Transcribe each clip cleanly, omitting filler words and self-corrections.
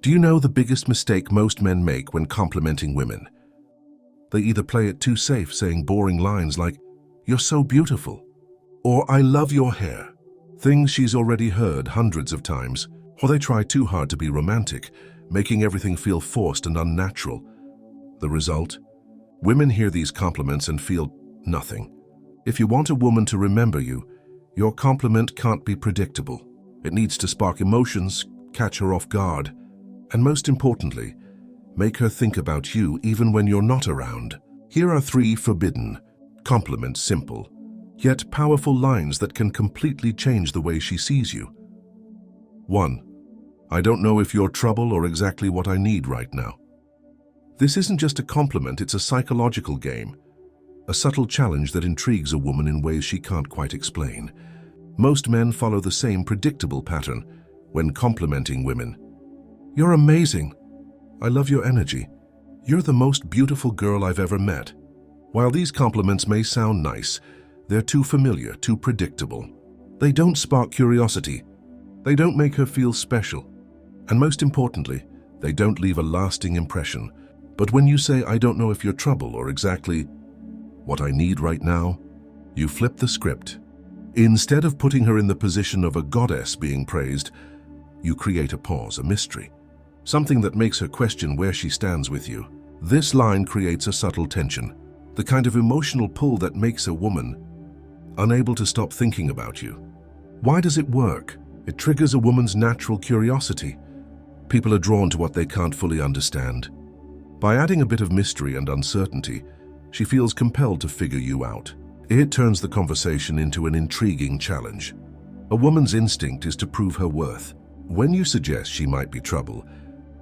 Do you know the biggest mistake most men make when complimenting women? They either play it too safe, saying boring lines like, "You're so beautiful," or "I love your hair," things she's already heard hundreds of times, or they try too hard to be romantic, making everything feel forced and unnatural. The result? Women hear these compliments and feel nothing. If you want a woman to remember you, your compliment can't be predictable. It needs to spark emotions, catch her off guard, and most importantly, make her think about you even when you're not around. Here are 3 forbidden, compliment simple, yet powerful lines that can completely change the way she sees you. 1. I don't know if you're trouble or exactly what I need right now. This isn't just a compliment, it's a psychological game, a subtle challenge that intrigues a woman in ways she can't quite explain. Most men follow the same predictable pattern when complimenting women. "You're amazing. I love your energy. You're the most beautiful girl I've ever met." While these compliments may sound nice, they're too familiar, too predictable. They don't spark curiosity. They don't make her feel special. And most importantly, they don't leave a lasting impression. But when you say, "I don't know if you're trouble or exactly what I need right now," you flip the script. Instead of putting her in the position of a goddess being praised, you create a pause, a mystery, something that makes her question where she stands with you. This line creates a subtle tension, the kind of emotional pull that makes a woman unable to stop thinking about you. Why does it work? It triggers a woman's natural curiosity. People are drawn to what they can't fully understand. By adding a bit of mystery and uncertainty, she feels compelled to figure you out. It turns the conversation into an intriguing challenge. A woman's instinct is to prove her worth. When you suggest she might be trouble,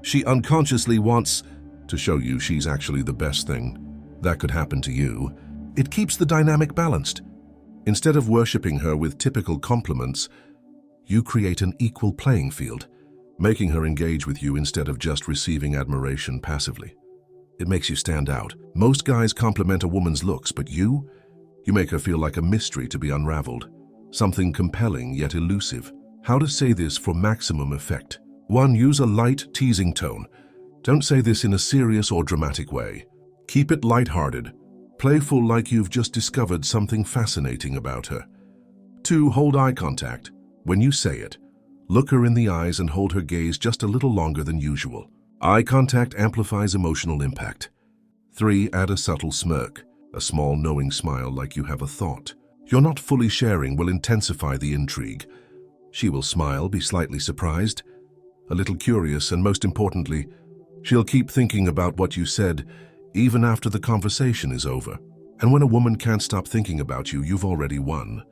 she unconsciously wants to show you she's actually the best thing that could happen to you. It keeps the dynamic balanced. Instead of worshipping her with typical compliments, you create an equal playing field, making her engage with you instead of just receiving admiration passively. It makes you stand out. Most guys compliment a woman's looks, but you make her feel like a mystery to be unraveled, something compelling yet elusive. How to say this for maximum effect? 1. Use a light, teasing tone. Don't say this in a serious or dramatic way. Keep it lighthearted, playful, like you've just discovered something fascinating about her. 2. Hold eye contact. When you say it, look her in the eyes and hold her gaze just a little longer than usual. Eye contact amplifies emotional impact. 3. Add a subtle smirk. A small knowing smile like you have a thought you're not fully sharing will intensify the intrigue. She will smile, be slightly surprised, a little curious, and most importantly, she'll keep thinking about what you said even after the conversation is over. And when a woman can't stop thinking about you, you've already won.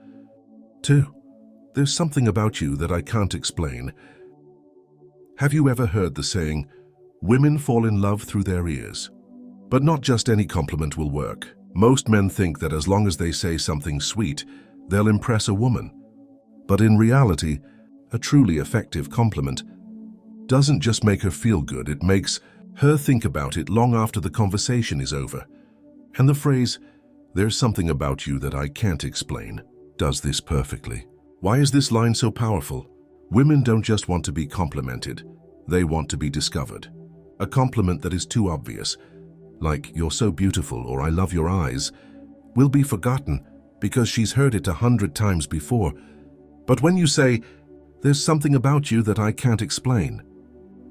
2. There's something about you that I can't explain. Have you ever heard the saying, "Women fall in love through their ears"? But not just any compliment will work. Most men think that as long as they say something sweet, they'll impress a woman. But in reality, a truly effective compliment doesn't just make her feel good, it makes her think about it long after the conversation is over. And the phrase, "There's something about you that I can't explain," does this perfectly. Why is this line so powerful? Women don't just want to be complimented, they want to be discovered. A compliment that is too obvious, like "You're so beautiful" or "I love your eyes," will be forgotten because she's heard it 100 times before. But when you say, "There's something about you that I can't explain,"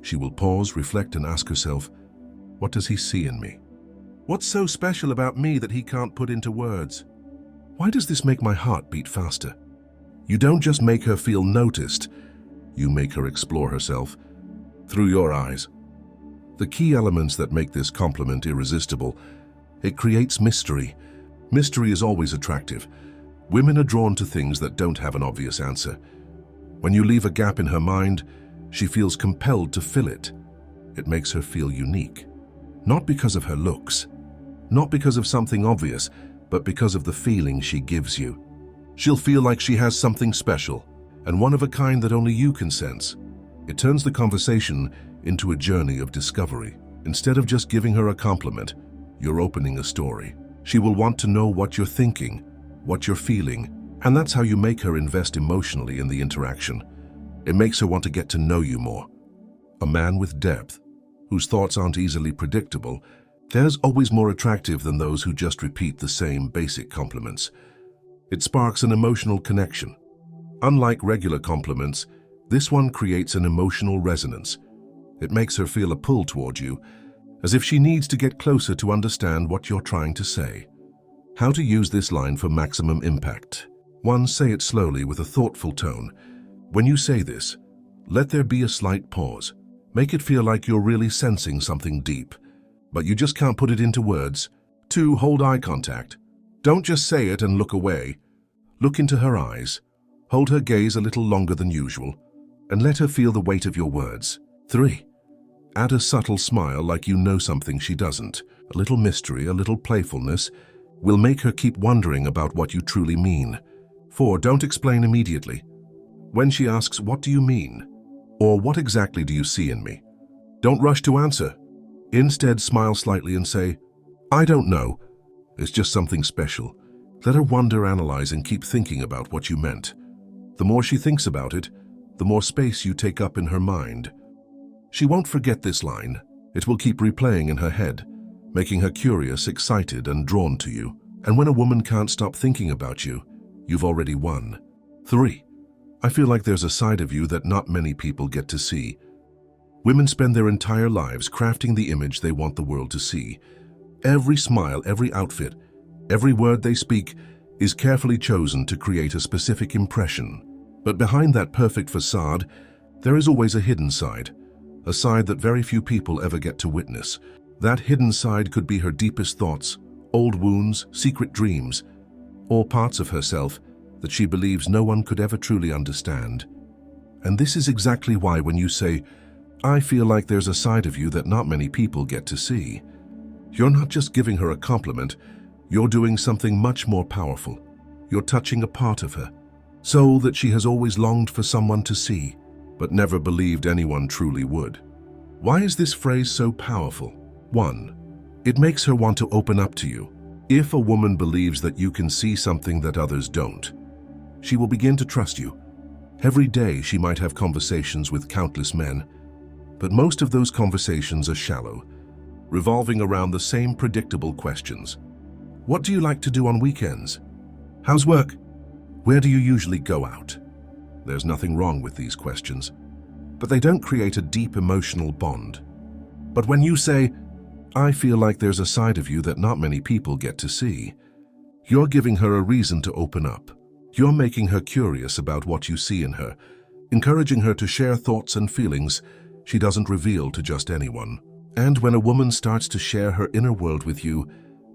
she will pause, reflect, and ask herself, "What does he see in me? What's so special about me that he can't put into words? Why does this make my heart beat faster?" You don't just make her feel noticed, you make her explore herself through your eyes. The key elements that make this compliment irresistible: it creates mystery. Mystery is always attractive. Women are drawn to things that don't have an obvious answer. When you leave a gap in her mind, she feels compelled to fill it. It makes her feel unique. Not because of her looks, not because of something obvious, but because of the feeling she gives you. She'll feel like she has something special, and one of a kind that only you can sense. It turns the conversation into a journey of discovery. Instead of just giving her a compliment, you're opening a story. She will want to know what you're thinking, what you're feeling, and that's how you make her invest emotionally in the interaction. It makes her want to get to know you more. A man with depth, whose thoughts aren't easily predictable, is always more attractive than those who just repeat the same basic compliments. It sparks an emotional connection. Unlike regular compliments, this one creates an emotional resonance. It makes her feel a pull toward you, as if she needs to get closer to understand what you're trying to say. How to use this line for maximum impact. 1. Say it slowly with a thoughtful tone. When you say this, let there be a slight pause. Make it feel like you're really sensing something deep, but you just can't put it into words. 2. Hold eye contact. Don't just say it and look away. Look into her eyes. Hold her gaze a little longer than usual, and let her feel the weight of your words. 3. Add a subtle smile like you know something she doesn't. A little mystery, a little playfulness will make her keep wondering about what you truly mean. 4. Don't explain immediately. When she asks, "What do you mean?" or "What exactly do you see in me?" don't rush to answer. Instead, smile slightly and say, "I don't know. It's just something special." Let her wonder, analyze, and keep thinking about what you meant. The more she thinks about it, the more space you take up in her mind. She won't forget this line. It will keep replaying in her head, making her curious, excited, and drawn to you. And when a woman can't stop thinking about you, you've already won. 3. I feel like there's a side of you that not many people get to see. Women spend their entire lives crafting the image they want the world to see. Every smile, every outfit, every word they speak is carefully chosen to create a specific impression. But behind that perfect facade, there is always a hidden side, a side that very few people ever get to witness. That hidden side could be her deepest thoughts, old wounds, secret dreams, or parts of herself that she believes no one could ever truly understand. And this is exactly why when you say, "I feel like there's a side of you that not many people get to see," you're not just giving her a compliment, you're doing something much more powerful. You're touching a part of her, soul that she has always longed for someone to see, but never believed anyone truly would. Why is this phrase so powerful? 1. It makes her want to open up to you. If a woman believes that you can see something that others don't, she will begin to trust you. Every day she might have conversations with countless men, but most of those conversations are shallow, revolving around the same predictable questions. What do you like to do on weekends? How's work? Where do you usually go out? There's nothing wrong with these questions, but they don't create a deep emotional bond. But when you say, "I feel like there's a side of you that not many people get to see," you're giving her a reason to open up. You're making her curious about what you see in her, encouraging her to share thoughts and feelings she doesn't reveal to just anyone. And when a woman starts to share her inner world with you,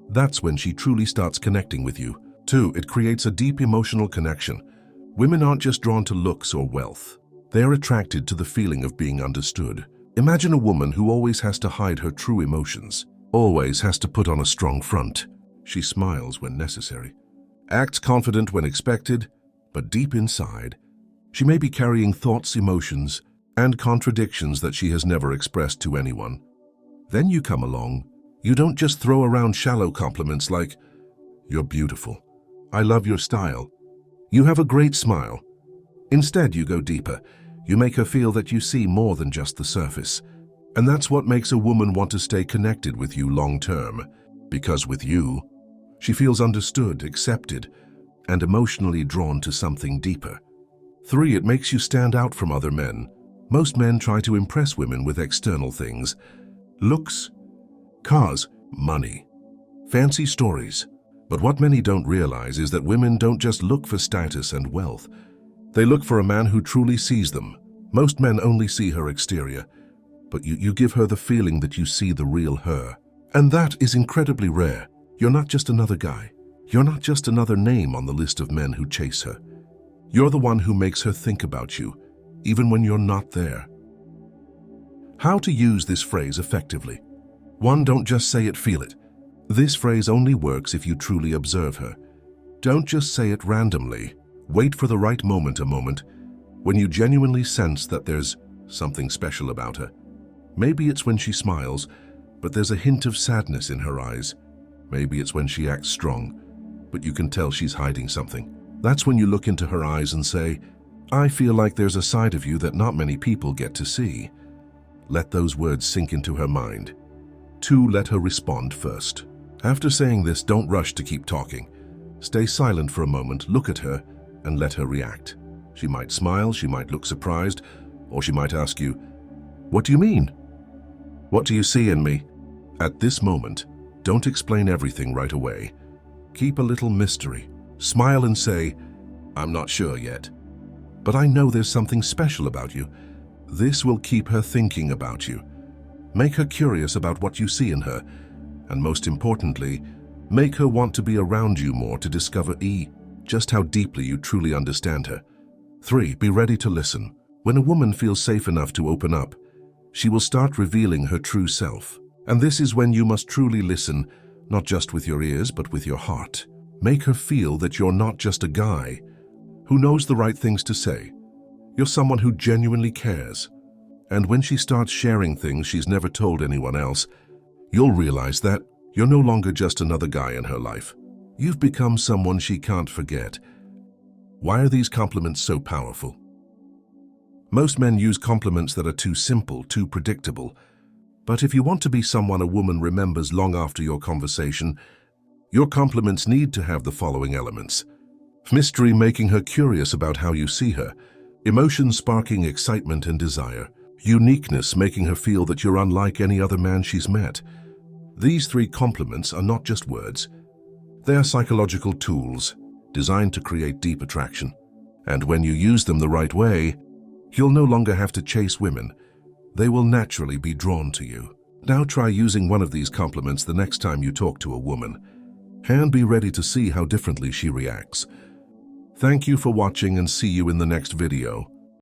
that's when she truly starts connecting with you. 2. It creates a deep emotional connection. Women aren't just drawn to looks or wealth. They are attracted to the feeling of being understood. Imagine a woman who always has to hide her true emotions, always has to put on a strong front. She smiles when necessary, acts confident when expected, but deep inside, she may be carrying thoughts, emotions, and contradictions that she has never expressed to anyone. Then you come along. You don't just throw around shallow compliments like, "You're beautiful. I love your style. You have a great smile." Instead, you go deeper. You make her feel that you see more than just the surface. And that's what makes a woman want to stay connected with you long term. Because with you, she feels understood, accepted, and emotionally drawn to something deeper. 3. It makes you stand out from other men. Most men try to impress women with external things. Looks, cars, money, fancy stories. But what many don't realize is that women don't just look for status and wealth. They look for a man who truly sees them. Most men only see her exterior, but you give her the feeling that you see the real her. And that is incredibly rare. You're not just another guy. You're not just another name on the list of men who chase her. You're the one who makes her think about you, even when you're not there. How to use this phrase effectively. 1. Don't just say it, feel it. This phrase only works if you truly observe her. Don't just say it randomly. Wait for the right moment, a moment when you genuinely sense that there's something special about her. Maybe it's when she smiles, but there's a hint of sadness in her eyes. Maybe it's when she acts strong, but you can tell she's hiding something. That's when you look into her eyes and say, "I feel like there's a side of you that not many people get to see." Let those words sink into her mind. 2. Let her respond first. After saying this, don't rush to keep talking. Stay silent for a moment, look at her, and let her react. She might smile, she might look surprised, or she might ask you, "What do you mean? What do you see in me?" At this moment, don't explain everything right away. Keep a little mystery. Smile and say, "I'm not sure yet, but I know there's something special about you." This will keep her thinking about you. Make her curious about what you see in her, and most importantly, make her want to be around you more to discover just how deeply you truly understand her. 3. Be ready to listen. When a woman feels safe enough to open up, she will start revealing her true self. And this is when you must truly listen, not just with your ears, but with your heart. Make her feel that you're not just a guy who knows the right things to say. You're someone who genuinely cares. And when she starts sharing things she's never told anyone else, you'll realize that you're no longer just another guy in her life. You've become someone she can't forget. Why are these compliments so powerful? Most men use compliments that are too simple, too predictable. But if you want to be someone a woman remembers long after your conversation, your compliments need to have the following elements. Mystery, making her curious about how you see her. Emotion, sparking excitement and desire. Uniqueness, making her feel that you're unlike any other man she's met. These 3 compliments are not just words. They are psychological tools designed to create deep attraction. And when you use them the right way, you'll no longer have to chase women. They will naturally be drawn to you. Now try using one of these compliments the next time you talk to a woman, and be ready to see how differently she reacts. Thank you for watching, and see you in the next video.